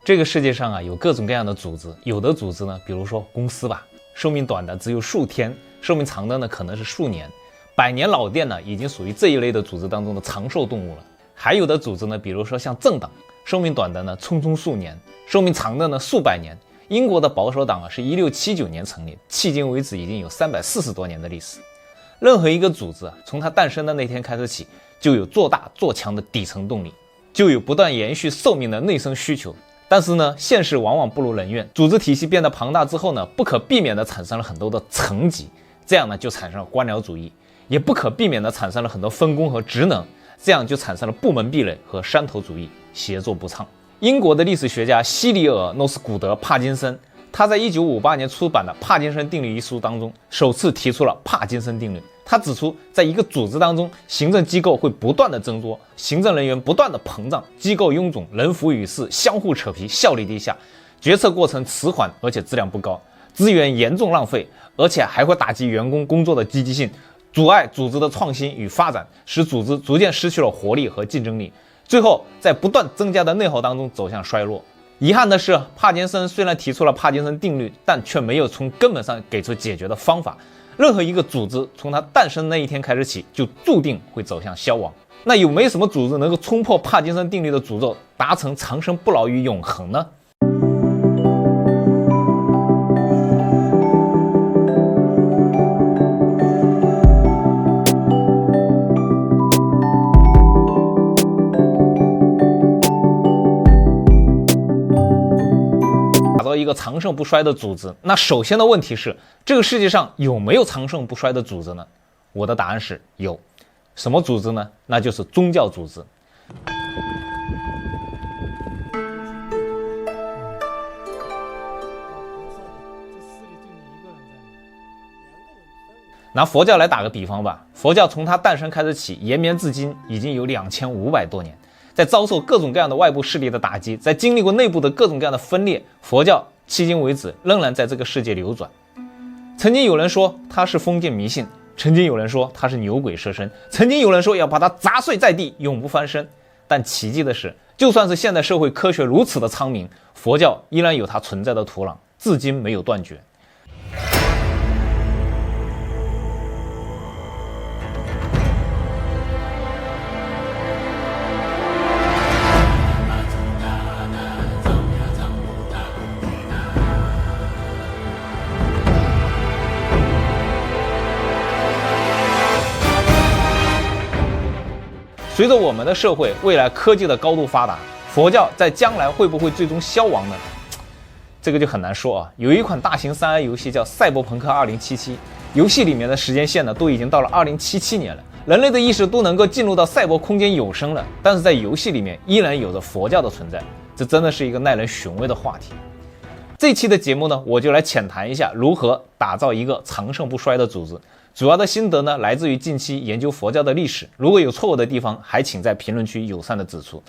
这个世界上啊，有各种各样的组织，有的组织呢，比如说公司吧，寿命短的只有数天，寿命长的呢可能是数年，百年老店呢已经属于这一类的组织当中的长寿动物了。还有的组织呢，比如说像政党，寿命短的呢匆匆数年，寿命长的呢数百年。英国的保守党啊是1679年成立，迄今为止已经有340多年的历史。任何一个组织啊，从它诞生的那天开始起，就有做大做强的底层动力，就有不断延续寿命的内生需求。但是呢，现实往往不如人愿，组织体系变得庞大之后呢，不可避免地产生了很多的层级，这样呢就产生了官僚主义，也不可避免地产生了很多分工和职能，这样就产生了部门壁垒和山头主义，协作不畅。英国的历史学家希里尔·诺斯古德·帕金森，他在1958年出版的《帕金森定律》一书当中，首次提出了帕金森定律。他指出，在一个组织当中，行政机构会不断的增多，行政人员不断的膨胀，机构臃肿，人浮于事，相互扯皮，效率低下，决策过程迟缓，而且质量不高，资源严重浪费，而且还会打击员工工作的积极性，阻碍组织的创新与发展，使组织逐渐失去了活力和竞争力，最后在不断增加的内耗当中走向衰落。遗憾的是，帕金森虽然提出了帕金森定律，但却没有从根本上给出解决的方法。任何一个组织从它诞生那一天开始起，就注定会走向消亡。那有没有什么组织能够冲破帕金森定律的诅咒，达成长生不老与永恒呢？一个长盛不衰的组织，那首先的问题是，这个世界上有没有长盛不衰的组织呢？我的答案是有。什么组织呢？那就是宗教组织。拿佛教来打个比方吧，佛教从它诞生开始起，延绵至今已经有2500多年。在遭受各种各样的外部势力的打击，在经历过内部的各种各样的分裂，佛教迄今为止仍然在这个世界流转。曾经有人说它是封建迷信，曾经有人说它是牛鬼蛇神，曾经有人说要把它砸碎在地，永不翻身。但奇迹的是，就算是现代社会科学如此的昌明，佛教依然有它存在的土壤，至今没有断绝。随着我们的社会未来科技的高度发达，佛教在将来会不会最终消亡呢？这个就很难说啊。有一款大型3A 游戏叫《赛博朋克2077》，游戏里面的时间线呢都已经到了2077年了，人类的意识都能够进入到赛博空间有声了，但是在游戏里面依然有着佛教的存在，这真的是一个耐人寻味的话题。这期的节目呢，我就来浅谈一下如何打造一个长盛不衰的组织。主要的心得呢，来自于近期研究佛教的历史。如果有错误的地方，还请在评论区友善的指出。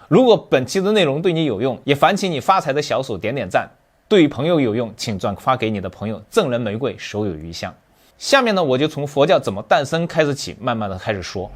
如果本期的内容对你有用，也烦请你发财的小手点点赞。对于朋友有用，请转发给你的朋友，赠人玫瑰，手有余香。下面呢，我就从佛教怎么诞生开始起，慢慢的开始说。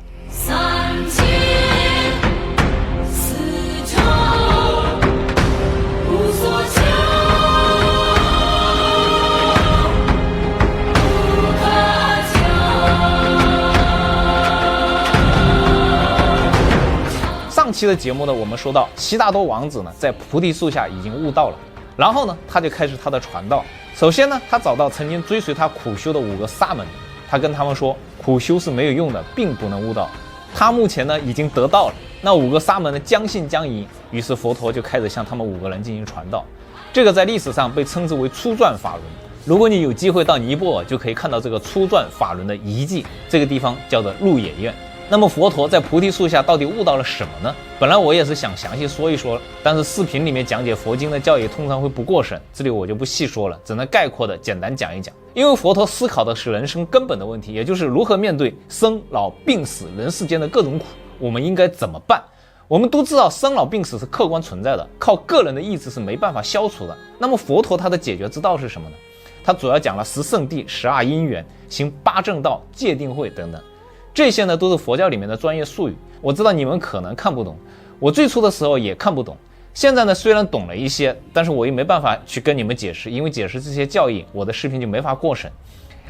上期的节目呢，我们说到悉达多王子呢，在菩提树下已经悟道了，然后呢，他就开始他的传道。首先呢，他找到曾经追随他苦修的5个沙门，他跟他们说，苦修是没有用的，并不能悟道。他目前呢已经得道了。那5个沙门呢将信将疑，于是佛陀就开始向他们5个人进行传道。这个在历史上被称之为初转法轮。如果你有机会到尼泊尔，就可以看到这个初转法轮的遗迹，这个地方叫做鹿野苑。那么佛陀在菩提树下到底悟到了什么呢？本来我也是想详细说一说，但是视频里面讲解佛经的教义通常会不过审，这里我就不细说了，只能概括的简单讲一讲。因为佛陀思考的是人生根本的问题，也就是如何面对生老病死人世间的各种苦，我们应该怎么办？我们都知道生老病死是客观存在的，靠个人的意志是没办法消除的。那么佛陀他的解决之道是什么呢？他主要讲了10圣谛、12因缘、行8正道、戒定慧等等。这些呢都是佛教里面的专业术语，我知道你们可能看不懂，我最初的时候也看不懂。现在呢，虽然懂了一些，但是我也没办法去跟你们解释，因为解释这些教义，我的视频就没法过审。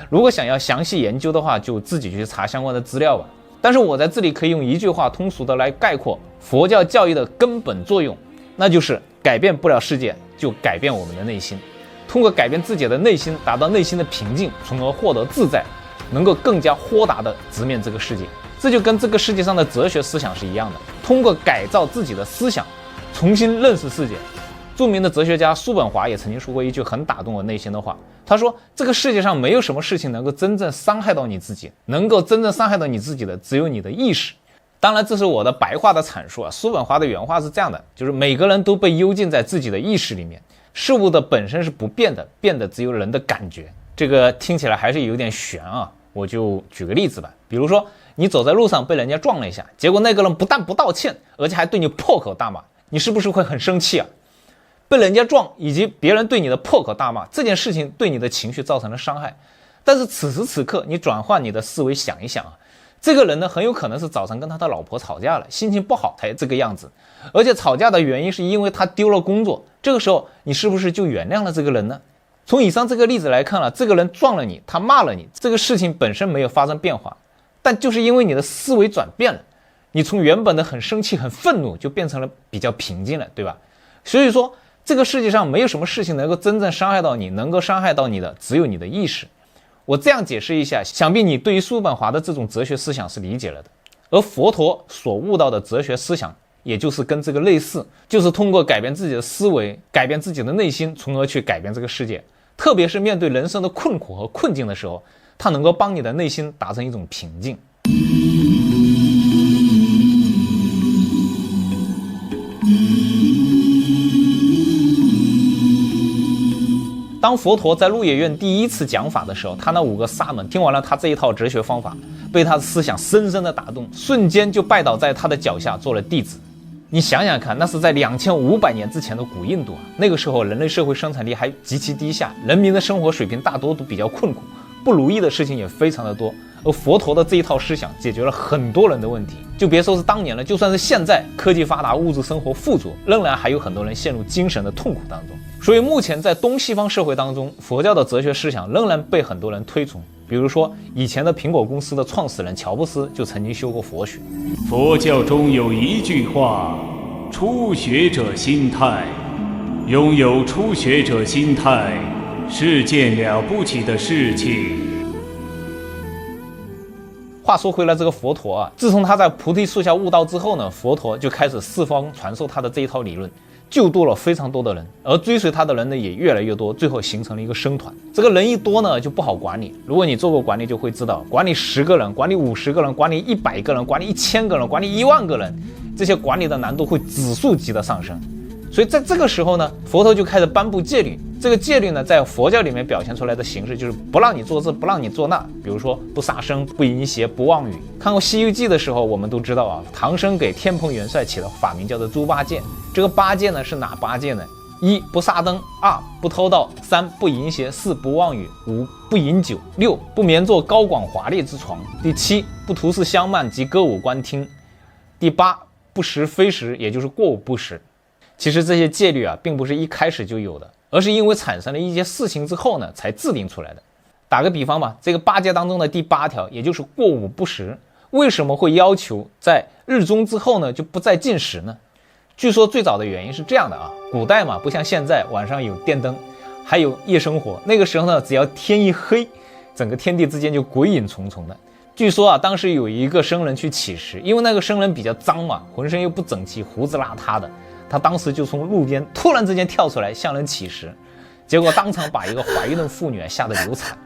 如果想要详细研究的话，就自己去查相关的资料吧。但是我在这里可以用一句话通俗的来概括佛教教义的根本作用，那就是改变不了世界，就改变我们的内心。通过改变自己的内心，达到内心的平静，从而获得自在，能够更加豁达地直面这个世界。这就跟这个世界上的哲学思想是一样的，通过改造自己的思想，重新认识世界。著名的哲学家叔本华也曾经说过一句很打动我内心的话，他说这个世界上没有什么事情能够真正伤害到你自己，能够真正伤害到你自己的只有你的意识。当然这是我的白话的阐述啊，叔本华的原话是这样的，就是每个人都被幽禁在自己的意识里面，事物的本身是不变的，变的只有人的感觉。这个听起来还是有点悬啊，我就举个例子吧。比如说你走在路上被人家撞了一下，结果那个人不但不道歉，而且还对你破口大骂，你是不是会很生气啊？被人家撞以及别人对你的破口大骂，这件事情对你的情绪造成了伤害。但是此时此刻你转换你的思维想一想啊，这个人呢很有可能是早上跟他的老婆吵架了，心情不好才这个样子，而且吵架的原因是因为他丢了工作。这个时候你是不是就原谅了这个人呢？从以上这个例子来看了，这个人撞了你，他骂了你，这个事情本身没有发生变化，但就是因为你的思维转变了，你从原本的很生气很愤怒就变成了比较平静了，对吧？所以说这个世界上没有什么事情能够真正伤害到你，能够伤害到你的只有你的意识。我这样解释一下，想必你对于叔本华的这种哲学思想是理解了的。而佛陀所悟到的哲学思想也就是跟这个类似，就是通过改变自己的思维，改变自己的内心，从而去改变这个世界。特别是面对人生的困苦和困境的时候，它能够帮你的内心达成一种平静。当佛陀在鹿野苑第一次讲法的时候，他那5个沙门听完了他这一套哲学方法，被他的思想深深的打动，瞬间就拜倒在他的脚下做了弟子。你想想看，那是在2500年之前的古印度啊，那个时候人类社会生产力还极其低下，人民的生活水平大多都比较困苦，不如意的事情也非常的多。而佛陀的这一套思想解决了很多人的问题，就别说是当年了，就算是现在科技发达，物质生活富足，仍然还有很多人陷入精神的痛苦当中。所以目前在东西方社会当中，佛教的哲学思想仍然被很多人推崇。比如说以前的苹果公司的创始人乔布斯就曾经修过佛学。佛教中有一句话，初学者心态，拥有初学者心态是件了不起的事情。话说回来，这个佛陀啊，自从他在菩提树下悟道之后呢，佛陀就开始四方传授他的这一套理论，救度了非常多的人，而追随他的人呢也越来越多，最后形成了一个僧团。这个人一多呢就不好管理，如果你做过管理就会知道，管理10个人，管理50个人，管理100个人，管理1000个人，管理1万个人，这些管理的难度会指数级的上升。所以在这个时候呢，佛陀就开始颁布戒律。这个戒律呢，在佛教里面表现出来的形式就是不让你做这，不让你做那。比如说不杀生、不淫邪、不妄语。看过《西游记》的时候，我们都知道啊，唐僧给天蓬元帅起的法名叫做猪八戒。这个八戒呢是哪8戒呢？1不杀灯，2不偷盗，3不淫邪，4不妄语，5不饮酒，6不眠坐高广华丽之床，第7不图示香漫及歌舞观听，第8不食非食，也就是过午不食。其实这些戒律啊，并不是一开始就有的，而是因为产生了一些事情之后呢，才制定出来的。打个比方吧，这个8戒当中的第8条，也就是过午不食，为什么会要求在日中之后呢就不再进食呢？据说最早的原因是这样的啊，古代嘛，不像现在晚上有电灯，还有夜生活，那个时候呢，只要天一黑，整个天地之间就鬼影重重的。据说啊，当时有一个僧人去乞食，因为那个僧人比较脏嘛，浑身又不整齐，胡子邋遢的。他当时就从路边突然之间跳出来向人乞食，结果当场把一个怀孕的妇女吓得流产。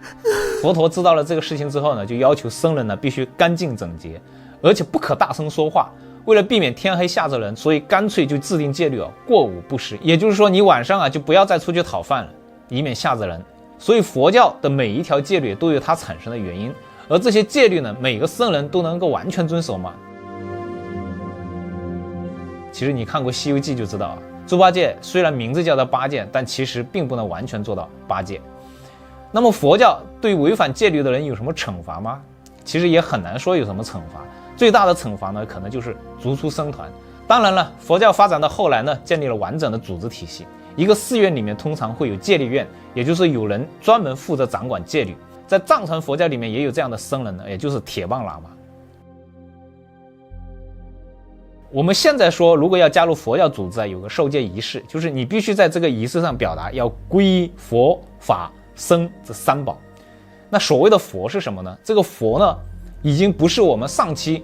佛陀知道了这个事情之后呢，就要求僧人呢必须干净整洁，而且不可大声说话。为了避免天黑吓着人，所以干脆就制定戒律过午不食。也就是说，你晚上啊就不要再出去讨饭了，以免吓着人。所以佛教的每一条戒律都有它产生的原因，而这些戒律呢，每个僧人都能够完全遵守吗？其实你看过《西游记》就知道啊，猪八戒虽然名字叫做八戒，但其实并不能完全做到八戒。那么佛教对违反戒律的人有什么惩罚吗？其实也很难说有什么惩罚，最大的惩罚呢，可能就是逐出僧团。当然了，佛教发展到后来呢，建立了完整的组织体系。一个寺院里面通常会有戒律院，也就是有人专门负责掌管戒律。在藏传佛教里面也有这样的僧人呢，也就是铁棒喇嘛。我们现在说，如果要加入佛教组织啊，有个受戒仪式，就是你必须在这个仪式上表达要皈依佛法僧这三宝。那所谓的佛是什么呢？这个佛呢，已经不是我们上期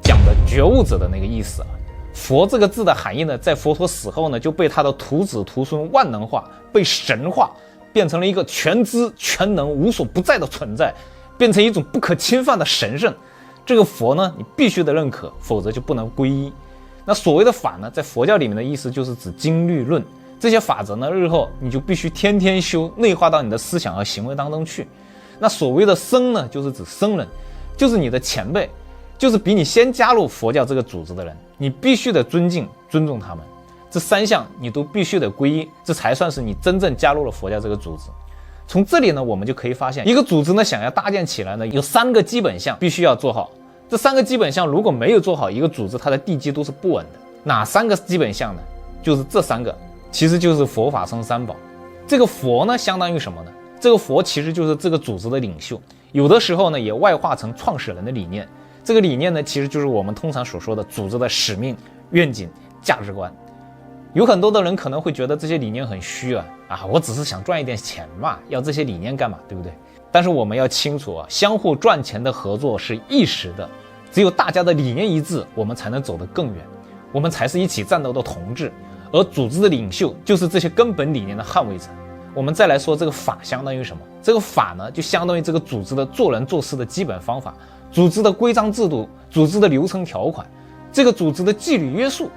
讲的觉悟者的那个意思了。佛这个字的含义呢，在佛陀死后呢，就被他的徒子徒孙万能化，被神化，变成了一个全知全能无所不在的存在，变成一种不可侵犯的神圣。这个佛呢，你必须得认可，否则就不能皈依。那所谓的法呢，在佛教里面的意思就是指经律论，这些法则呢，日后你就必须天天修，内化到你的思想和行为当中去。那所谓的僧呢，就是指僧人，就是你的前辈，就是比你先加入佛教这个组织的人，你必须得尊敬尊重他们。这三项你都必须得皈依，这才算是你真正加入了佛教这个组织。从这里呢，我们就可以发现，一个组织呢，想要搭建起来呢，有3个基本项必须要做好。这3个基本项如果没有做好，一个组织它的地基都是不稳的。哪3个基本项呢？就是这3个，其实就是佛法僧三宝。这个佛呢，相当于什么呢？这个佛其实就是这个组织的领袖，有的时候呢，也外化成创始人的理念。这个理念呢，其实就是我们通常所说的组织的使命、愿景、价值观。有很多的人可能会觉得这些理念很虚啊，我只是想赚一点钱嘛，要这些理念干嘛，对不对？但是我们要清楚啊，相互赚钱的合作是一时的，只有大家的理念一致，我们才能走得更远，我们才是一起战斗的同志。而组织的领袖就是这些根本理念的捍卫者。我们再来说这个法相当于什么？这个法呢，就相当于这个组织的做人做事的基本方法，组织的规章制度，组织的流程条款，这个组织的纪律约束。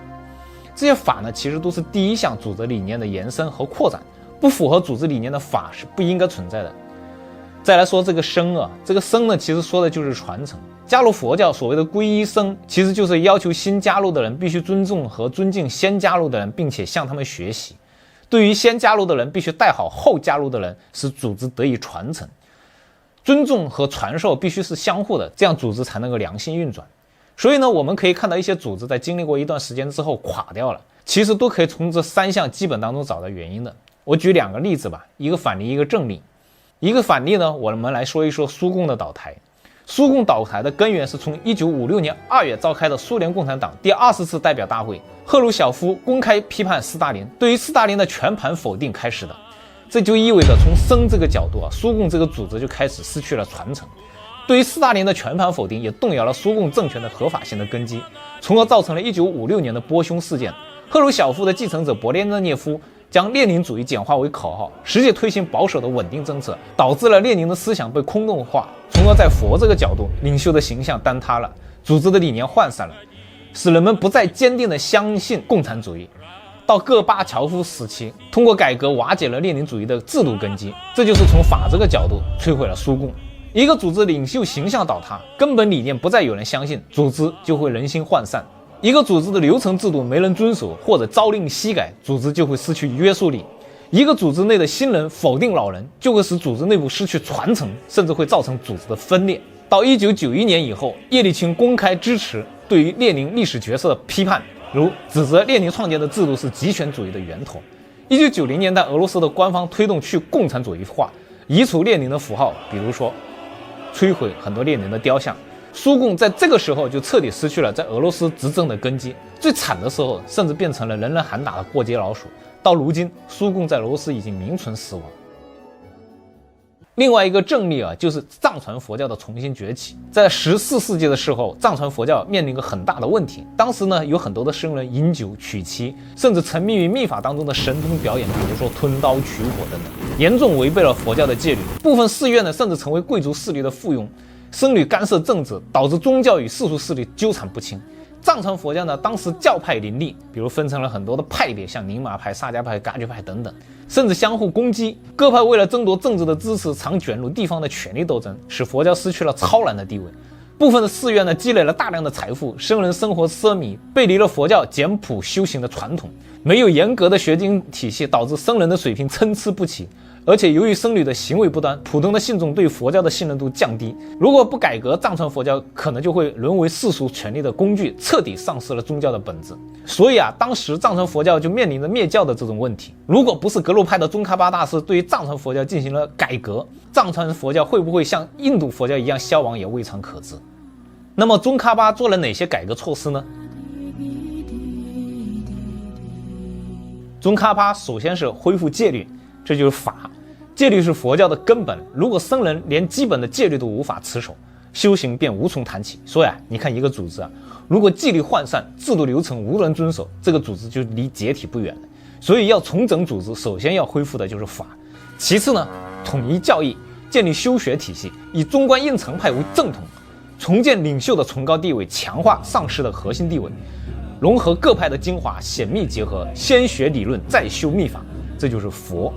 这些法呢，其实都是第一项组织理念的延伸和扩展，不符合组织理念的法是不应该存在的。再来说这个僧啊，这个僧呢，其实说的就是传承。加入佛教所谓的皈依僧，其实就是要求新加入的人必须尊重和尊敬先加入的人，并且向他们学习。对于先加入的人，必须带好后加入的人，使组织得以传承。尊重和传授必须是相互的，这样组织才能够良性运转。所以呢，我们可以看到一些组织在经历过一段时间之后垮掉了，其实都可以从这3项基本当中找到原因的。我举2个例子吧，一个反例，一个正例。一个反例呢，我们来说一说苏共的倒台。苏共倒台的根源是从1956年2月召开的苏联共产党第20次代表大会，赫鲁晓夫公开批判斯大林，对于斯大林的全盘否定开始的。这就意味着从僧这个角度啊，苏共这个组织就开始失去了传承。对于斯大林的全盘否定，也动摇了苏共政权的合法性的根基，从而造成了1956年的波匈事件。赫鲁晓夫的继承者勃列日涅夫将列宁主义简化为口号，实际推行保守的稳定政策，导致了列宁的思想被空洞化，从而在佛这个角度，领袖的形象坍塌了，组织的理念涣散了，使人们不再坚定地相信共产主义。到戈巴乔夫时期，通过改革瓦解了列宁主义的制度根基，这就是从法这个角度摧毁了苏共。一个组织领袖形象倒塌，根本理念不再有人相信，组织就会人心涣散。一个组织的流程制度没人遵守，或者朝令夕改，组织就会失去约束力。一个组织内的新人否定老人，就会使组织内部失去传承，甚至会造成组织的分裂。到1991年以后，叶利钦公开支持对于列宁历史角色的批判，如指责列宁创建的制度是极权主义的源头。1990年代，俄罗斯的官方推动去共产主义化，移除列宁的符号，比如说摧毁很多列宁的雕像。苏共在这个时候就彻底失去了在俄罗斯执政的根基，最惨的时候甚至变成了人人喊打的过街老鼠。到如今，苏共在俄罗斯已经名存实亡。另外一个正例啊，就是藏传佛教的重新崛起。在14世纪的时候，藏传佛教面临一个很大的问题。当时呢，有很多的僧人饮酒娶妻，甚至沉迷于密法当中的神通表演，比如说吞刀取火等等，严重违背了佛教的戒律。部分寺院呢，甚至成为贵族势力的附庸。僧侣干涉政治，导致宗教与世俗势力纠缠不清。藏传佛教呢，当时教派林立，比如分成了很多的派别，像宁玛派、萨迦派、噶举派等等，甚至相互攻击。各派为了争夺政治的支持，常卷入地方的权力斗争，使佛教失去了超然的地位。部分的寺院呢，积累了大量的财富，僧人生活奢靡，背离了佛教简朴修行的传统。没有严格的学经体系，导致僧人的水平参差不齐，而且由于僧侣的行为不端，普通的信众对佛教的信任度降低。如果不改革藏传佛教，可能就会沦为世俗权力的工具，彻底丧失了宗教的本质。所以当时藏传佛教就面临着灭教的这种问题。如果不是格鲁派的宗喀巴大师对于藏传佛教进行了改革，藏传佛教会不会像印度佛教一样消亡也未尝可知。那么宗喀巴做了哪些改革措施呢？宗喀巴首先是恢复戒律，这就是法。戒律是佛教的根本，如果僧人连基本的戒律都无法持守，修行便无从谈起。所以你看一个组织如果纪律涣散，制度流程无人遵守，这个组织就离解体不远了。所以要重整组织，首先要恢复的就是法。其次呢，统一教义，建立修学体系，以中观印承派为正统，重建领袖的崇高地位，强化上师的核心地位，融合各派的精华，显密结合，先学理论再修密法，这就是佛。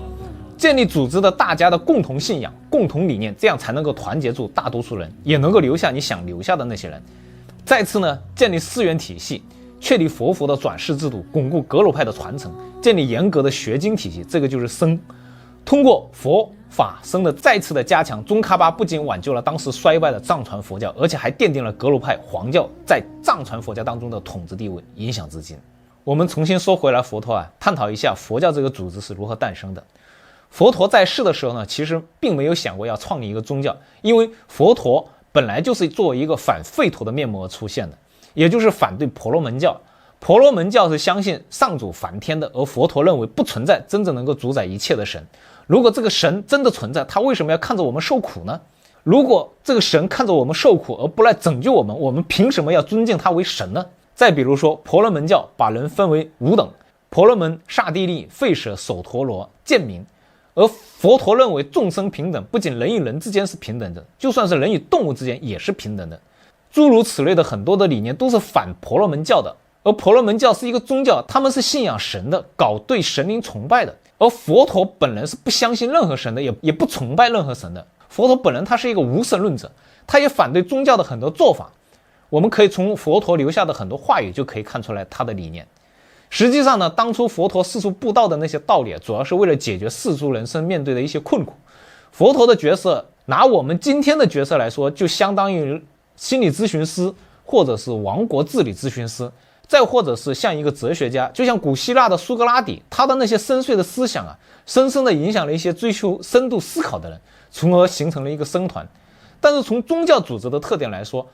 建立组织的大家的共同信仰、共同理念，这样才能够团结住大多数人，也能够留下你想留下的那些人。再次呢，建立寺院体系，确立佛的转世制度，巩固格鲁派的传承，建立严格的学经体系，这个就是僧。通过佛法僧的再次的加强，宗喀巴不仅挽救了当时衰败的藏传佛教，而且还奠定了格鲁派黄教在藏传佛教当中的统治地位，影响至今。我们重新说回来佛陀探讨一下佛教这个组织是如何诞生的。佛陀在世的时候呢，其实并没有想过要创立一个宗教，因为佛陀本来就是作为一个反吠陀的面目而出现的，也就是反对婆罗门教。婆罗门教是相信上主梵天的，而佛陀认为不存在真正能够主宰一切的神。如果这个神真的存在，他为什么要看着我们受苦呢？如果这个神看着我们受苦而不来拯救我们，我们凭什么要尊敬他为神呢？再比如说，婆罗门教把人分为5等：婆罗门、刹帝利、吠舍、首陀罗、犍民。而佛陀认为众生平等，不仅人与人之间是平等的，就算是人与动物之间也是平等的。诸如此类的很多的理念都是反婆罗门教的。而婆罗门教是一个宗教，他们是信仰神的，搞对神灵崇拜的。而佛陀本人是不相信任何神的，也不崇拜任何神的。佛陀本人他是一个无神论者，他也反对宗教的很多做法。我们可以从佛陀留下的很多话语就可以看出来他的理念。实际上呢，当初佛陀四处布道的那些道理，主要是为了解决世俗人生面对的一些困苦。佛陀的角色，拿我们今天的角色来说，就相当于心理咨询师，或者是王国治理咨询师，再或者是像一个哲学家，就像古希腊的苏格拉底，他的那些深邃的思想深深地影响了一些追求深度思考的人，从而形成了一个僧团。但是从宗教组织的特点来说，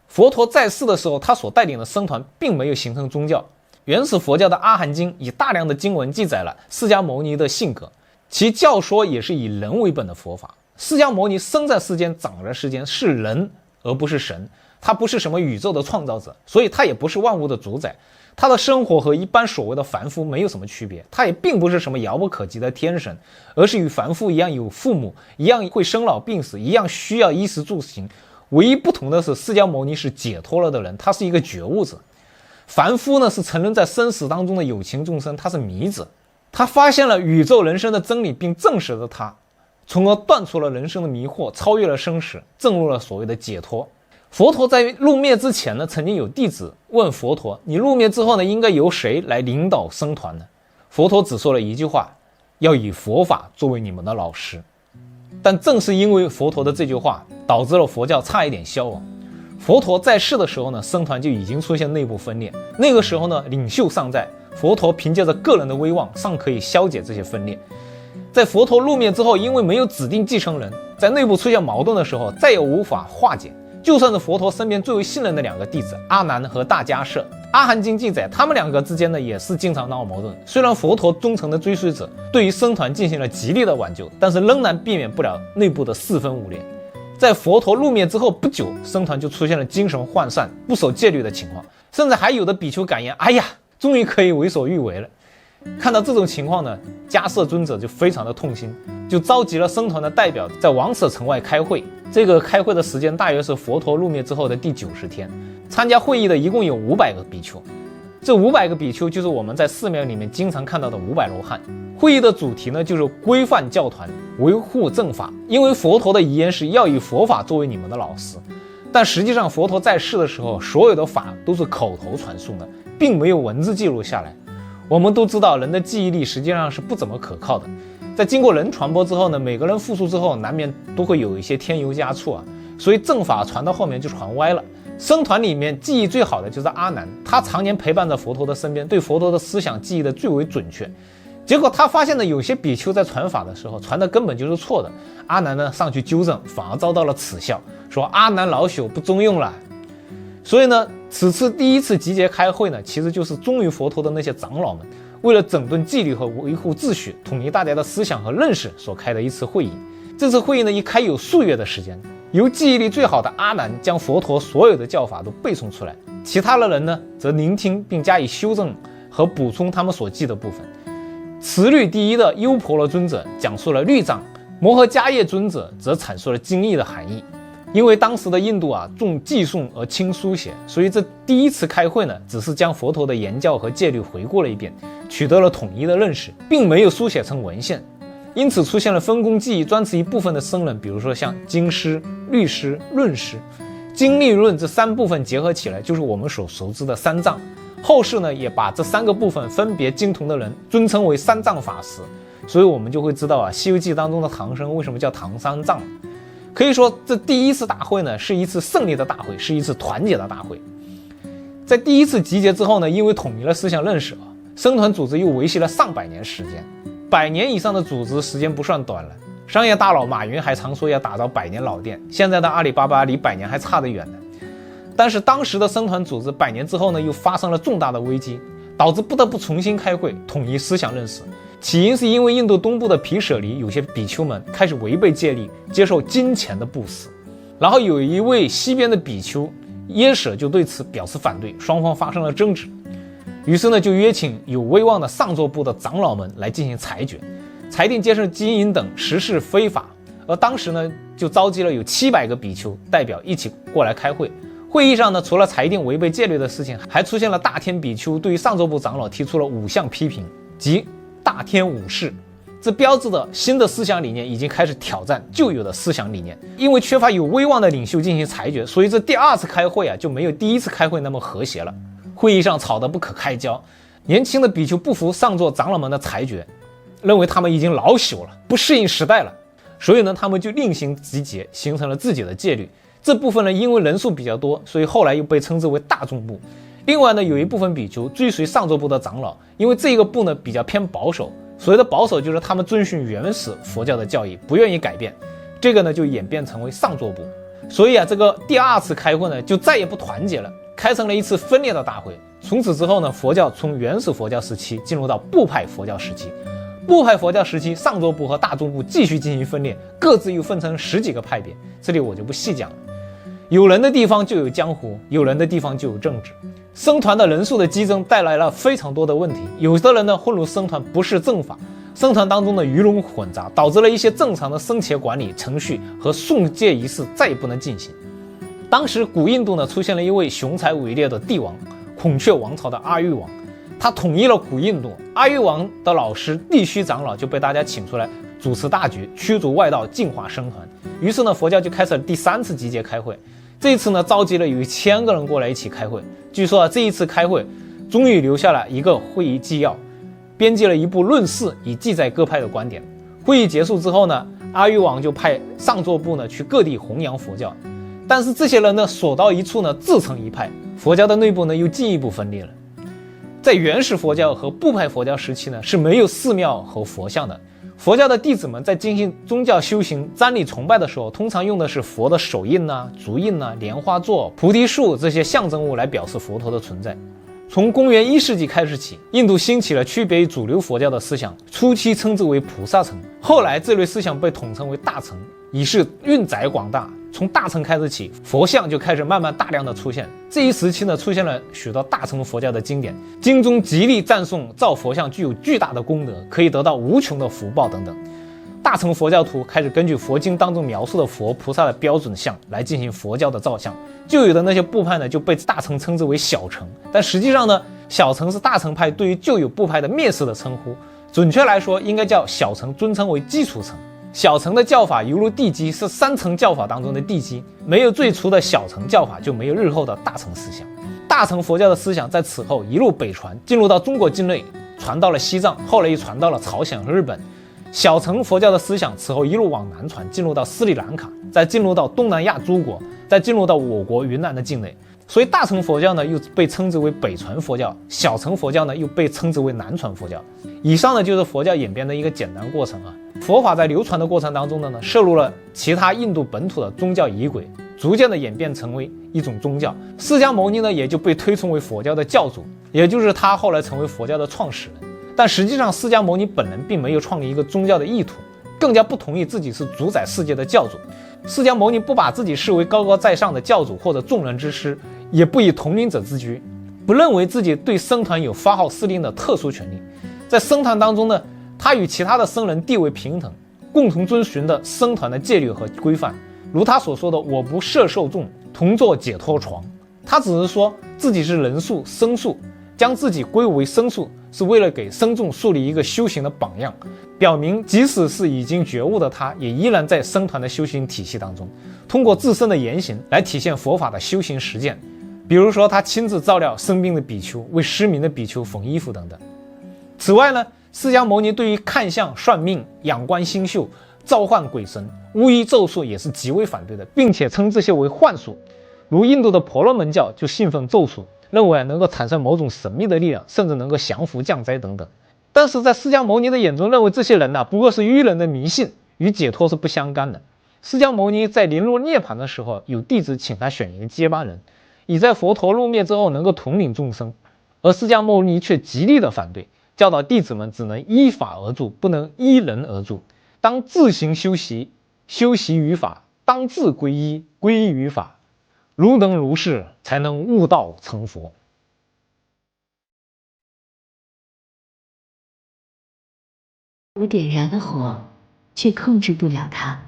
佛陀在世的时候，他所带领的僧团并没有形成宗教。原始佛教的阿含经以大量的经文记载了释迦牟尼的性格，其教说也是以人为本的佛法。释迦牟尼生在世间，长在世间，是人而不是神，他不是什么宇宙的创造者，所以他也不是万物的主宰。他的生活和一般所谓的凡夫没有什么区别，他也并不是什么遥不可及的天神，而是与凡夫一样有父母，一样会生老病死，一样需要衣食住行。唯一不同的是，释迦牟尼是解脱了的人，他是一个觉悟者。凡夫呢，是沉沦在生死当中的有情众生，他是迷者，他发现了宇宙人生的真理，并证实了它，从而断除了人生的迷惑，超越了生死，证入了所谓的解脱。佛陀在入灭之前呢，曾经有弟子问佛陀，你入灭之后呢，应该由谁来领导僧团呢？佛陀只说了一句话，要以佛法作为你们的老师。但正是因为佛陀的这句话，导致了佛教差一点消亡。佛陀在世的时候呢，僧团就已经出现内部分裂。那个时候呢，领袖尚在，佛陀凭借着个人的威望，尚可以消解这些分裂。在佛陀入灭之后，因为没有指定继承人，在内部出现矛盾的时候，再也无法化解。就算是佛陀身边最为信任的2个弟子阿难和大迦叶，阿含经记载，他们2个之间呢也是经常闹矛盾。虽然佛陀忠诚的追随者对于僧团进行了极力的挽救，但是仍然避免不了内部的四分五裂。在佛陀入灭之后不久，僧团就出现了精神涣散、不守戒律的情况，甚至还有的比丘感言：哎呀，终于可以为所欲为了。看到这种情况呢，迦叶尊者就非常的痛心，就召集了僧团的代表在王舍城外开会。这个开会的时间大约是佛陀入灭之后的第90天。参加会议的一共有500个比丘，这500个比丘就是我们在寺庙里面经常看到的500罗汉。会议的主题呢，就是规范教团，维护正法。因为佛陀的遗言是要以佛法作为你们的老师，但实际上佛陀在世的时候，所有的法都是口头传送的，并没有文字记录下来。我们都知道，人的记忆力实际上是不怎么可靠的。在经过人传播之后呢，每个人复述之后，难免都会有一些添油加醋啊。所以正法传到后面就传歪了。僧团里面记忆最好的就是阿难，他常年陪伴在佛陀的身边，对佛陀的思想记忆的最为准确。结果他发现呢，有些比丘在传法的时候传的根本就是错的。阿难呢上去纠正，反而遭到了耻笑，说阿难老朽不中用了。所以呢，此次第一次集结开会呢，其实就是忠于佛陀的那些长老们，为了整顿纪律和维护秩序，统一大家的思想和认识所开的一次会议。这次会议呢，一开有数月的时间。由记忆力最好的阿难将佛陀所有的教法都背诵出来，其他的人呢则聆听并加以修正和补充他们所记的部分。持律第一的优婆罗尊者讲述了律藏，摩诃迦叶尊者则阐述了经义的含义。因为当时的印度重记诵而轻书写，所以这第一次开会呢，只是将佛陀的言教和戒律回顾了一遍，取得了统一的认识，并没有书写成文献。因此出现了分工记忆专持一部分的僧人，比如说像经师、律师、论师。经律论这三部分结合起来，就是我们所熟知的三藏。后世呢，也把这三个部分分别精通的人尊称为三藏法师。所以我们就会知道《西游记》当中的唐僧为什么叫唐三藏。可以说，这第一次大会呢，是一次胜利的大会，是一次团结的大会。在第一次集结之后呢，因为统一了思想认识僧团组织又维系了上百年时间。100年以上的组织时间不算短了。商业大佬马云还常说要打造100年老店，现在的阿里巴巴离100年还差得远呢。但是当时的僧团组织100年之后呢，又发生了重大的危机，导致不得不重新开会，统一思想认识。起因是因为印度东部的毗舍离有些比丘们开始违背戒律，接受金钱的布施。然后有一位西边的比丘耶舍就对此表示反对，双方发生了争执。于是呢，就约请有威望的上座部的长老们来进行裁决，裁定接受金银等实施非法。而当时呢，就召集了有700个比丘代表一起过来开会。会议上呢，除了裁定违背戒律的事情，还出现了大天比丘对于上座部长老提出了5项批评，即大天五事。这标志着新的思想理念已经开始挑战旧有的思想理念。因为缺乏有威望的领袖进行裁决，所以这第2次开会就没有第1次开会那么和谐了。会议上吵得不可开交，年轻的比丘不服上座长老们的裁决，认为他们已经老朽了，不适应时代了，所以呢，他们就另行集结，形成了自己的戒律。这部分呢，因为人数比较多，所以后来又被称之为大众部。另外呢，有一部分比丘追随上座部的长老，因为这个部呢比较偏保守，所谓的保守就是他们遵循原始佛教的教义，不愿意改变。这个呢就演变成为上座部。所以这个第2次开会呢，就再也不团结了，开成了一次分裂的大会。从此之后呢，佛教从原始佛教时期进入到部派佛教时期。部派佛教时期，上座部和大众部继续进行分裂，各自又分成10几个派别，这里我就不细讲了。有人的地方就有江湖，有人的地方就有政治。僧团的人数的激增带来了非常多的问题，有的人呢混入僧团不是正法，僧团当中的鱼龙混杂，导致了一些正常的僧伽管理程序和诵戒仪式再也不能进行。当时古印度呢出现了一位雄才伟略的帝王，孔雀王朝的阿育王，他统一了古印度。阿育王的老师地须长老就被大家请出来主持大局，驱逐外道，净化僧团。于是呢，佛教就开始了第3次集结开会。这一次呢，召集了有1000个人过来一起开会。据说这一次开会终于留下了一个会议纪要，编辑了一部论释，以记载各派的观点。会议结束之后呢，阿育王就派上座部呢去各地弘扬佛教。但是这些人呢所到一处呢自成一派，佛教的内部呢又进一步分裂了。在原始佛教和部派佛教时期呢，是没有寺庙和佛像的。佛教的弟子们在进行宗教修行、瞻礼崇拜的时候，通常用的是佛的手印足印莲花座、菩提树这些象征物来表示佛陀的存在。从公元1世纪开始起，印度兴起了区别于主流佛教的思想，初期称之为菩萨乘，后来这类思想被统称为大乘，以示运载广大。从大乘开始起，佛像就开始慢慢大量的出现。这一时期呢，出现了许多大乘佛教的经典，经中极力赞颂造佛像具有巨大的功德，可以得到无穷的福报等等。大乘佛教徒开始根据佛经当中描述的佛菩萨的标准像来进行佛教的造像。旧有的那些部派呢，就被大乘称之为小乘，但实际上呢，小乘是大乘派对于旧有部派的蔑视的称呼。准确来说，应该叫小乘尊称为基础乘。小乘的教法犹如地基，是3乘教法当中的地基，没有最初的小乘教法，就没有日后的大乘思想。大乘佛教的思想在此后一路北传，进入到中国境内，传到了西藏，后来又传到了朝鲜和日本。小乘佛教的思想此后一路往南传，进入到斯里兰卡，再进入到东南亚诸国，再进入到我国云南的境内。所以大乘佛教呢又被称之为北传佛教，小乘佛教呢又被称之为南传佛教。以上呢就是佛教演变的一个简单过程啊。佛法在流传的过程当中呢，摄入了其他印度本土的宗教仪轨，逐渐的演变成为一种宗教。释迦牟尼呢也就被推崇为佛教的教主，也就是他后来成为佛教的创始人。但实际上释迦牟尼本人并没有创立一个宗教的意图，更加不同意自己是主宰世界的教主。释迦牟尼不把自己视为高高在上的教主或者众人之师，也不以统领者自居，不认为自己对僧团有发号施令的特殊权利。在僧团当中呢，他与其他的僧人地位平等，共同遵循的僧团的戒律和规范。如他所说的，我不摄受众，同坐解脱床。他只是说自己是人宿僧宿，将自己归为僧宿，是为了给僧众树立一个修行的榜样，表明即使是已经觉悟的他，也依然在僧团的修行体系当中，通过自身的言行来体现佛法的修行实践。比如说他亲自照料生病的比丘，为失明的比丘缝衣服等等。此外呢，释迦牟尼对于看相、算命、仰观星宿、召唤鬼神、巫医咒术也是极为反对的，并且称这些为幻术。如印度的婆罗门教就信奉咒术，认为能够产生某种神秘的力量，甚至能够降福降灾等等。但是在释迦牟尼的眼中，认为这些人不过是愚人的迷信，与解脱是不相干的。释迦牟尼在临入涅槃的时候，有弟子请他选一个接班人，以在佛陀入灭之后能够统领众生，而释迦牟尼却极力的反对，教导弟子们只能依法而住，不能依人而住，当自行修习，修习于法，当自归依，归依于法，如能如是，才能悟道成佛。我点燃了火，却控制不了它。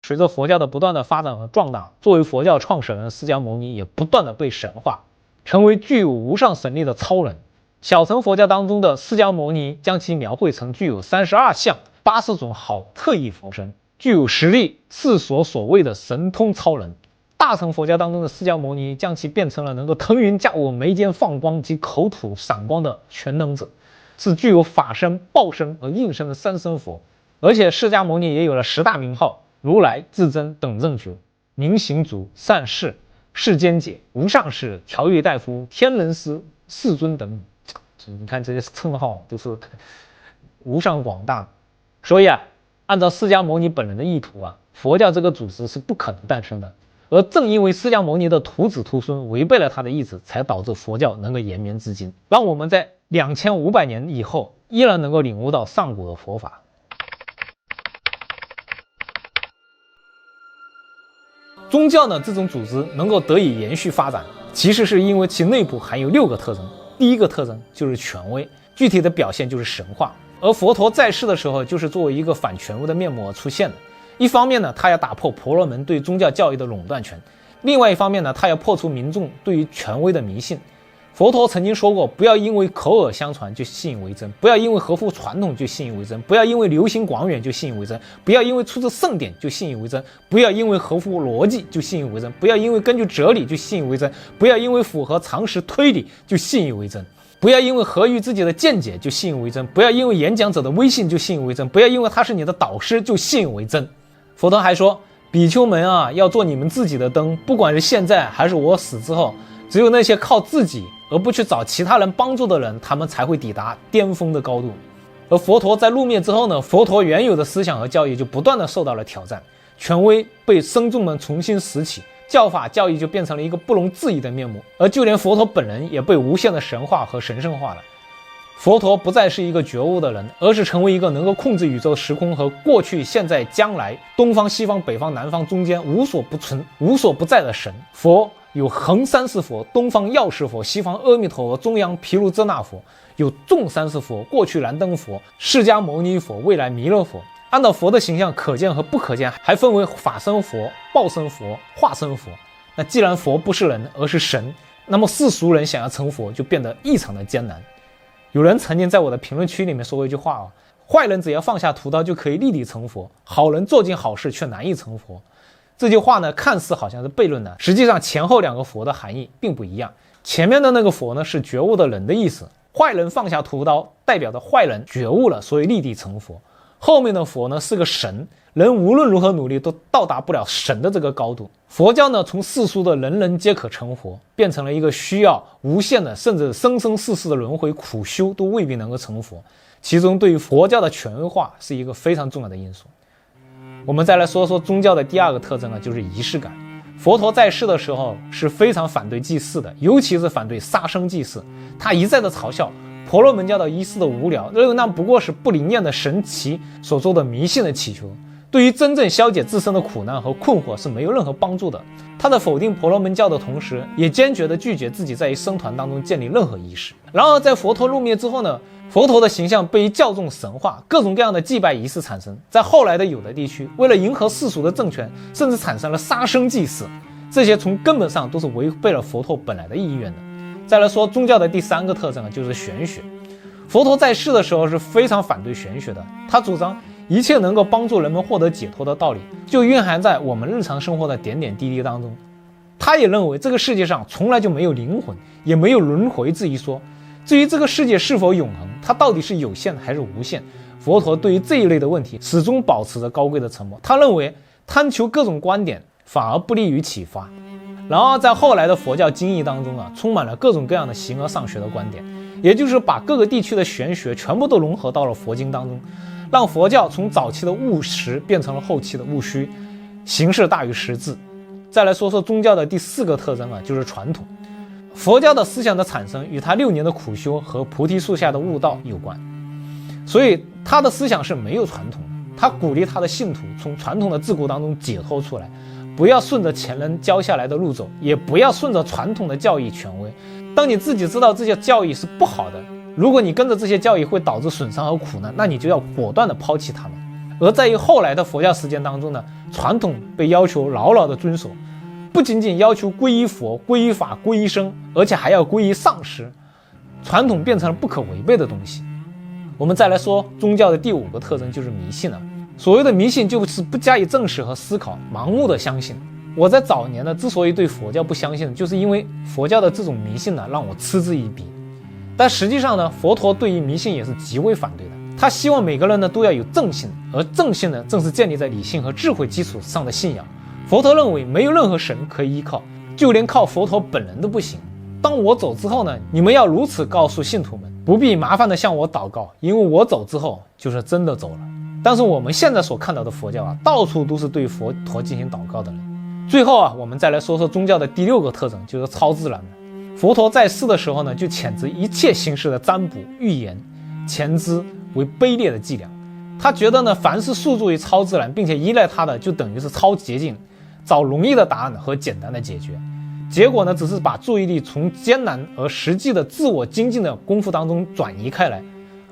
随着佛教的不断的发展和壮大，作为佛教创始人释迦牟尼也不断的被神化，成为具有无上神力的超人。小乘佛教当中的释迦牟尼将其描绘成具有32相、80种好特异佛身，具有实力，是所谓的神通超人。大乘佛教当中的释迦牟尼将其变成了能够腾云驾雾、眉间放光及口吐闪光的全能者，是具有法身、报身和应身的三身佛。而且释迦牟尼也有了10大名号：如来、至真、等正觉、明行足、善事、世间解、无上士、调御大夫、天人师、世尊等。你看这些称号都是无上广大。所以按照释迦牟尼本人的意图佛教这个组织是不可能诞生的。而正因为释迦牟尼的徒子徒孙违背了他的意志，才导致佛教能够延绵至今，让我们在2500年以后依然能够领悟到上古的佛法。宗教呢，这种组织能够得以延续发展，其实是因为其内部含有6个特征。第一个特征就是权威，具体的表现就是神话。而佛陀在世的时候，就是作为一个反权威的面目而出现的。一方面呢，他要打破婆罗门对宗教教育的垄断权；另外一方面呢，他要破除民众对于权威的迷信。佛陀曾经说过，不要因为口耳相传就信以为真，不要因为合乎传统就信以为真，不要因为流行广远就信以为真，不要因为出自圣典就信以为真，不要因为合乎逻辑就信以为真，不要因为根据哲理就信以为真，不要因为符合常识推理就信以为真，不要因为合于自己的见解就信以为真，不要因为演讲者的威信就信以为真，不要因为他是你的导师就信以为真。佛陀还说，比丘们要做你们自己的灯，不管是现在还是我死之后，只有那些靠自己而不去找其他人帮助的人，他们才会抵达巅峰的高度。而佛陀在入灭之后呢，佛陀原有的思想和教义就不断的受到了挑战，权威被僧众们重新拾起，教法教义就变成了一个不容置疑的面目，而就连佛陀本人也被无限的神化和神圣化了。佛陀不再是一个觉悟的人，而是成为一个能够控制宇宙时空和过去、现在、将来、东方、西方、北方、南方中间无所不存、无所不在的神。佛有横三世佛、东方药师佛、西方阿弥陀佛、中央毗卢遮那佛，有纵三世佛、过去燃灯佛、释迦牟尼佛、未来弥勒佛。按照佛的形象可见和不可见，还分为法身佛、报身佛、化身佛。那既然佛不是人而是神，那么世俗人想要成佛就变得异常的艰难。有人曾经在我的评论区里面说过一句话坏人只要放下屠刀就可以立地成佛，好人做尽好事却难以成佛。这句话呢，看似好像是悖论的，实际上前后两个佛的含义并不一样。前面的那个佛呢，是觉悟的人的意思，坏人放下屠刀，代表着坏人觉悟了，所以立地成佛。后面的佛呢，是个神，人无论如何努力都到达不了神的这个高度。佛教呢，从世俗的人人皆可成佛，变成了一个需要无限的，甚至生生世世的轮回苦修都未必能够成佛。其中对于佛教的权威化是一个非常重要的因素。我们再来说说宗教的第二个特征呢，就是仪式感。佛陀在世的时候是非常反对祭祀的，尤其是反对杀生祭祀。他一再的嘲笑婆罗门教的仪式的无聊，认为那不过是不灵验的神祇所做的迷信的祈求，对于真正消解自身的苦难和困惑是没有任何帮助的。他在否定婆罗门教的同时，也坚决地拒绝自己在一僧团当中建立任何仪式。然而在佛陀入灭之后呢，佛陀的形象被教众神化，各种各样的祭拜仪式产生。在后来的有的地区，为了迎合世俗的政权，甚至产生了杀生祭祀，这些从根本上都是违背了佛陀本来的意愿的。再来说宗教的第三个特征就是玄学。佛陀在世的时候是非常反对玄学的，他主张一切能够帮助人们获得解脱的道理，就蕴含在我们日常生活的点点滴滴当中。他也认为这个世界上从来就没有灵魂，也没有轮回这一说。至于这个世界是否永恒，它到底是有限还是无限，佛陀对于这一类的问题始终保持着高贵的沉默。他认为贪求各种观点反而不利于启发。然而在后来的佛教经义当中充满了各种各样的形而上学的观点，也就是把各个地区的玄学全部都融合到了佛经当中，让佛教从早期的务实变成了后期的务虚，形式大于实质。再来说说宗教的第四个特征就是传统。佛教的思想的产生与他6年的苦修和菩提树下的悟道有关，所以他的思想是没有传统的。他鼓励他的信徒从传统的桎梏当中解脱出来，不要顺着前人教下来的路走，也不要顺着传统的教义权威。当你自己知道这些教义是不好的，如果你跟着这些教义会导致损伤和苦难，那你就要果断的抛弃它们。而在于后来的佛教实践当中呢，传统被要求牢牢的遵守，不仅仅要求皈依佛、皈依法、皈依僧，而且还要皈依上师。传统变成了不可违背的东西。我们再来说宗教的第5个特征，就是迷信了。所谓的迷信就是不加以证实和思考，盲目的相信。我在早年呢，之所以对佛教不相信，就是因为佛教的这种迷信呢，让我嗤之以鼻。但实际上呢，佛陀对于迷信也是极为反对的。他希望每个人呢都要有正信，而正信呢正是建立在理性和智慧基础上的信仰。佛陀认为没有任何神可以依靠，就连靠佛陀本人都不行。当我走之后呢，你们要如此告诉信徒们，不必麻烦的向我祷告，因为我走之后就是真的走了。但是我们现在所看到的佛教到处都是对佛陀进行祷告的人。最后我们再来说说宗教的第6个特征，就是超自然的。佛陀在世的时候呢，就谴责一切形式的占卜、预言、前知为卑劣的伎俩。他觉得呢，凡是诉诸于超自然并且依赖他的，就等于是超捷径，找容易的答案和简单的解决。结果呢，只是把注意力从艰难而实际的自我精进的功夫当中转移开来，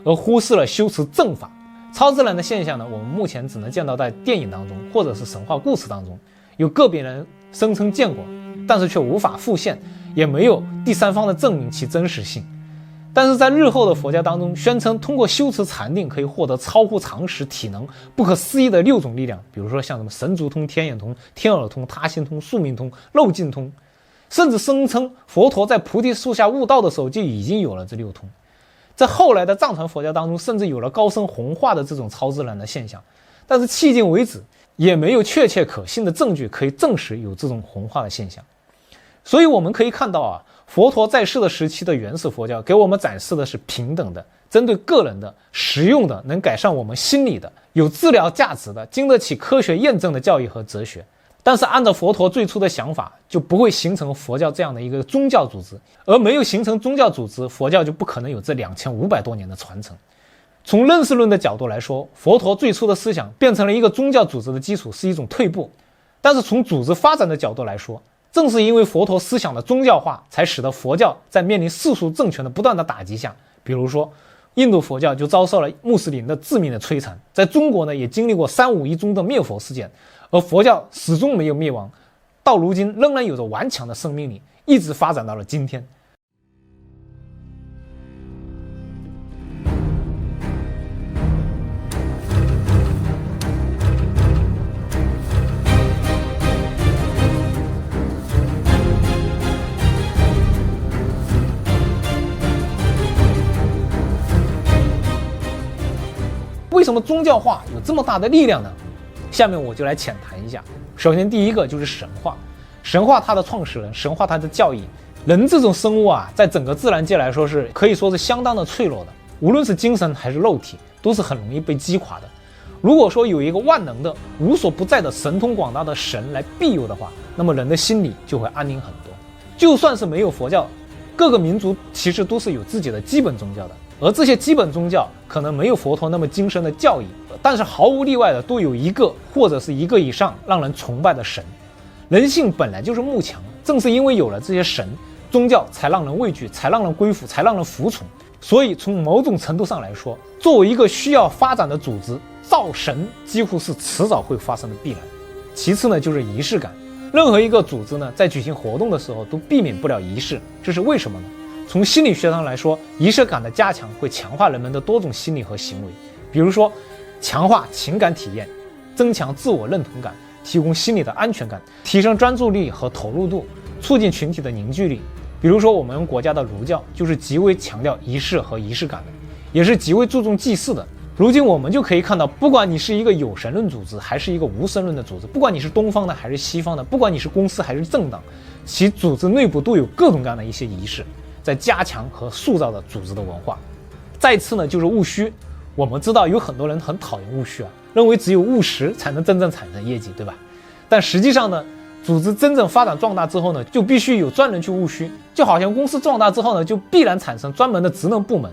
而忽视了修持正法。超自然的现象呢，我们目前只能见到在电影当中或者是神话故事当中，有个别人声称见过，但是却无法复现，也没有第三方的证明其真实性。但是在日后的佛教当中，宣称通过修持禅定可以获得超乎常识体能不可思议的6种力量，比如说像什么神足通、天眼通、天耳通、他心通、宿命通、漏尽通，甚至声称佛陀在菩提树下悟道的时候就已经有了这6通。在后来的藏传佛教当中，甚至有了高僧弘化的这种超自然的现象，但是迄今为止也没有确切可信的证据可以证实有这种弘化的现象。所以我们可以看到佛陀在世的时期的原始佛教给我们展示的是平等的、针对个人的、实用的、能改善我们心理的、有治疗价值的、经得起科学验证的教义和哲学。但是按照佛陀最初的想法，就不会形成佛教这样的一个宗教组织，而没有形成宗教组织，佛教就不可能有这2500多年的传承。从认识论的角度来说，佛陀最初的思想变成了一个宗教组织的基础是一种退步，但是从组织发展的角度来说，正是因为佛陀思想的宗教化，才使得佛教在面临世俗政权的不断的打击下，比如说印度佛教就遭受了穆斯林的致命的摧残，在中国呢也经历过351宗的灭佛事件，而佛教始终没有灭亡，到如今仍然有着顽强的生命力，一直发展到了今天。为什么宗教化有这么大的力量呢？下面我就来浅谈一下。首先第一个就是神话，神话它的创始人，神话它的教义。人这种生物啊，在整个自然界来说是可以说是相当的脆弱的，无论是精神还是肉体，都是很容易被击垮的。如果说有一个万能的、无所不在的神通广大的神来庇佑的话，那么人的心里就会安宁很多。就算是没有佛教，各个民族其实都是有自己的基本宗教的，而这些基本宗教可能没有佛陀那么精深的教义，但是毫无例外的都有一个或者是一个以上让人崇拜的神。人性本来就是慕强，正是因为有了这些神，宗教才让人畏惧，才让人归附，才让人服从。所以从某种程度上来说，作为一个需要发展的组织，造神几乎是迟早会发生的必然。其次呢，就是仪式感。任何一个组织呢，在举行活动的时候都避免不了仪式，这是为什么呢？从心理学上来说，仪式感的加强会强化人们的多种心理和行为，比如说强化情感体验，增强自我认同感，提供心理的安全感，提升专注力和投入度，促进群体的凝聚力。比如说我们国家的儒教就是极为强调仪式和仪式感的，也是极为注重祭祀的。如今我们就可以看到，不管你是一个有神论组织还是一个无神论的组织，不管你是东方的还是西方的，不管你是公司还是政党，其组织内部都有各种各样的一些仪式，在加强和塑造着组织的文化。再次呢，就是务虚。我们知道有很多人很讨厌务虚啊，认为只有务实才能真正产生业绩，对吧？但实际上呢，组织真正发展壮大之后呢，就必须有专人去务虚，就好像公司壮大之后呢，就必然产生专门的职能部门。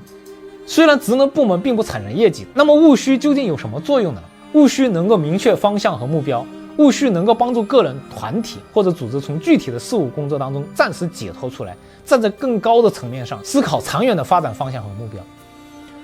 虽然职能部门并不产生业绩，那么务虚究竟有什么作用呢？务虚能够明确方向和目标，务虚能够帮助个人、团体或者组织从具体的事务工作当中暂时解脱出来，站在更高的层面上思考长远的发展方向和目标。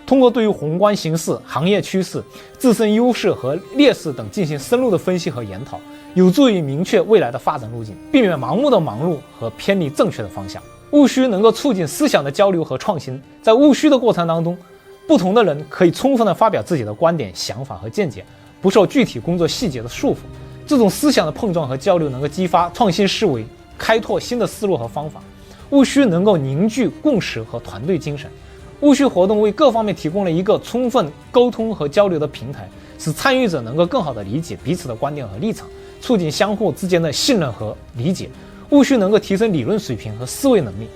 通过对于宏观形势、行业趋势、自身优势和劣势等进行深入的分析和研讨，有助于明确未来的发展路径，避免盲目的忙碌和偏离正确的方向。务虚能够促进思想的交流和创新，在务虚的过程当中，不同的人可以充分的发表自己的观点、想法和见解，不受具体工作细节的束缚。这种思想的碰撞和交流能够激发创新思维，开拓新的思路和方法。务虚能够凝聚共识和团队精神。务虚活动为各方面提供了一个充分沟通和交流的平台，使参与者能够更好地理解彼此的观点和立场，促进相互之间的信任和理解。务虚能够提升理论水平和思维能力。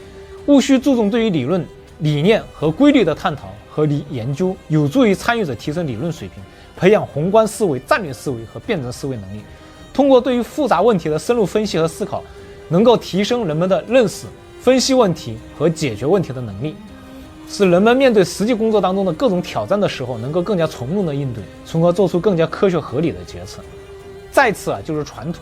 务虚注重对于理论、理念和规律的探讨和研究，有助于参与者提升理论水平，培养宏观思维、战略思维和辩证思维能力。通过对于复杂问题的深入分析和思考，能够提升人们的认识、分析问题和解决问题的能力，使人们面对实际工作当中的各种挑战的时候，能够更加从容的应对，从而做出更加科学合理的决策。再次就是传统。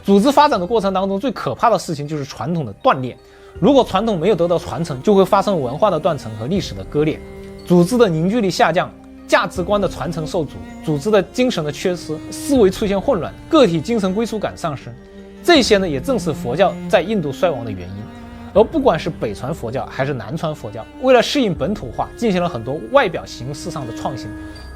组织发展的过程当中，最可怕的事情就是传统的断裂。如果传统没有得到传承，就会发生文化的断层和历史的割裂，组织的凝聚力下降，价值观的传承受阻，组织的精神的缺失，思维出现混乱，个体精神归属感丧失。这些呢，也正是佛教在印度衰亡的原因。而不管是北传佛教还是南传佛教，为了适应本土化，进行了很多外表形式上的创新，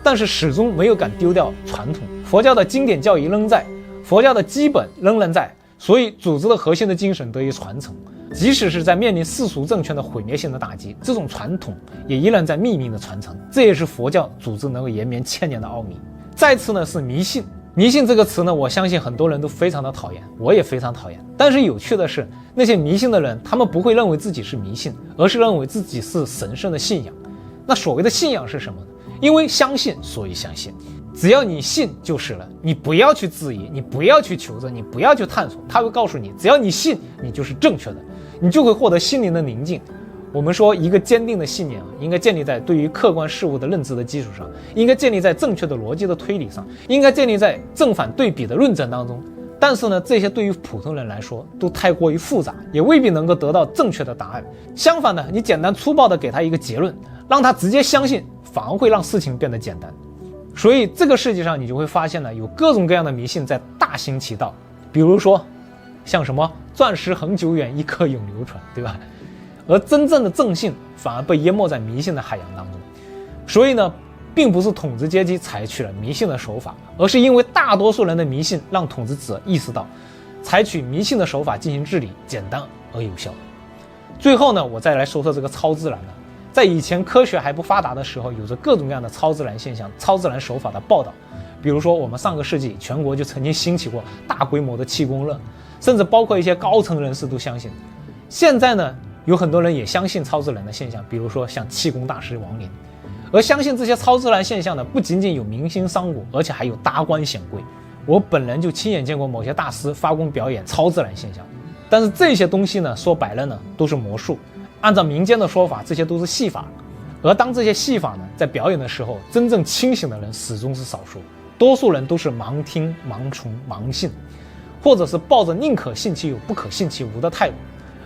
但是始终没有敢丢掉传统。佛教的经典教义仍在，佛教的基本仍然在，所以组织的核心的精神得以传承。即使是在面临世俗政权的毁灭性的打击，这种传统也依然在秘密的传承，这也是佛教组织能够延绵千年的奥秘。再次呢是迷信。迷信这个词呢，我相信很多人都非常的讨厌，我也非常讨厌。但是有趣的是，那些迷信的人，他们不会认为自己是迷信，而是认为自己是神圣的信仰。那所谓的信仰是什么呢？因为相信，所以相信。只要你信就是了，你不要去质疑，你不要去求证，你不要去探索，他会告诉你，只要你信，你就是正确的，你就会获得心灵的宁静。我们说一个坚定的信念应该建立在对于客观事物的认知的基础上，应该建立在正确的逻辑的推理上，应该建立在正反对比的论证当中。但是呢，这些对于普通人来说都太过于复杂，也未必能够得到正确的答案。相反呢，你简单粗暴的给他一个结论，让他直接相信，反而会让事情变得简单。所以这个世界上你就会发现呢，有各种各样的迷信在大行其道。比如说像什么钻石恒久远，一颗永流传，对吧？而真正的正信反而被淹没在迷信的海洋当中。所以呢，并不是统治阶级采取了迷信的手法，而是因为大多数人的迷信让统治者意识到，采取迷信的手法进行治理简单而有效。最后呢，我再来说说这个超自然了。在以前科学还不发达的时候，有着各种各样的超自然现象、超自然手法的报道。比如说，我们上个世纪全国就曾经兴起过大规模的气功热，甚至包括一些高层人士都相信。现在呢，有很多人也相信超自然的现象，比如说像气功大师王林。而相信这些超自然现象的，不仅仅有明星商贾，而且还有达官显贵。我本人就亲眼见过某些大师发功表演超自然现象。但是这些东西呢，说白了呢，都是魔术。按照民间的说法，这些都是戏法。而当这些戏法呢，在表演的时候，真正清醒的人始终是少数，多数人都是盲听、盲从、盲信，或者是抱着宁可信其有，不可信其无的态度。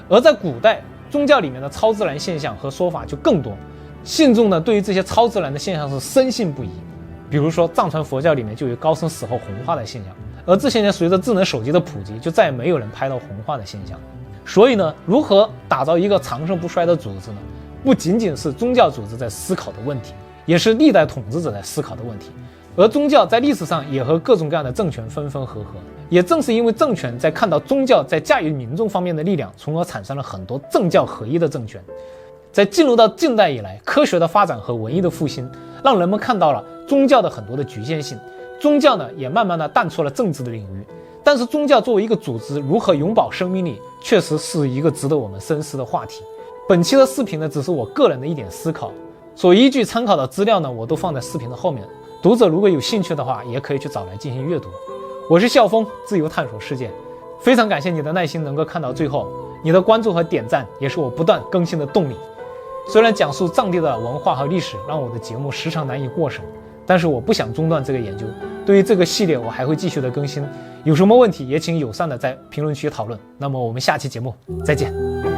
而在古代，宗教里面的超自然现象和说法就更多，信众呢对于这些超自然的现象是深信不疑。比如说藏传佛教里面就有高僧死后红化的现象，而这些年随着智能手机的普及，就再也没有人拍到红化的现象。所以呢，如何打造一个长盛不衰的组织呢？不仅仅是宗教组织在思考的问题，也是历代统治者在思考的问题。而宗教在历史上也和各种各样的政权分分合合，也正是因为政权在看到宗教在驾驭民众方面的力量，从而产生了很多政教合一的政权。在进入到近代以来，科学的发展和文艺的复兴，让人们看到了宗教的很多的局限性，宗教呢也慢慢的淡出了政治的领域。但是宗教作为一个组织如何永葆生命力，确实是一个值得我们深思的话题。本期的视频呢，只是我个人的一点思考，所依据参考的资料呢，我都放在视频的后面。读者如果有兴趣的话，也可以去找来进行阅读。我是笑峰，自由探索世界。非常感谢你的耐心能够看到最后，你的关注和点赞也是我不断更新的动力。虽然讲述藏地的文化和历史让我的节目时常难以过审，但是我不想中断这个研究。对于这个系列，我还会继续的更新。有什么问题也请友善的在评论区讨论。那么我们下期节目再见。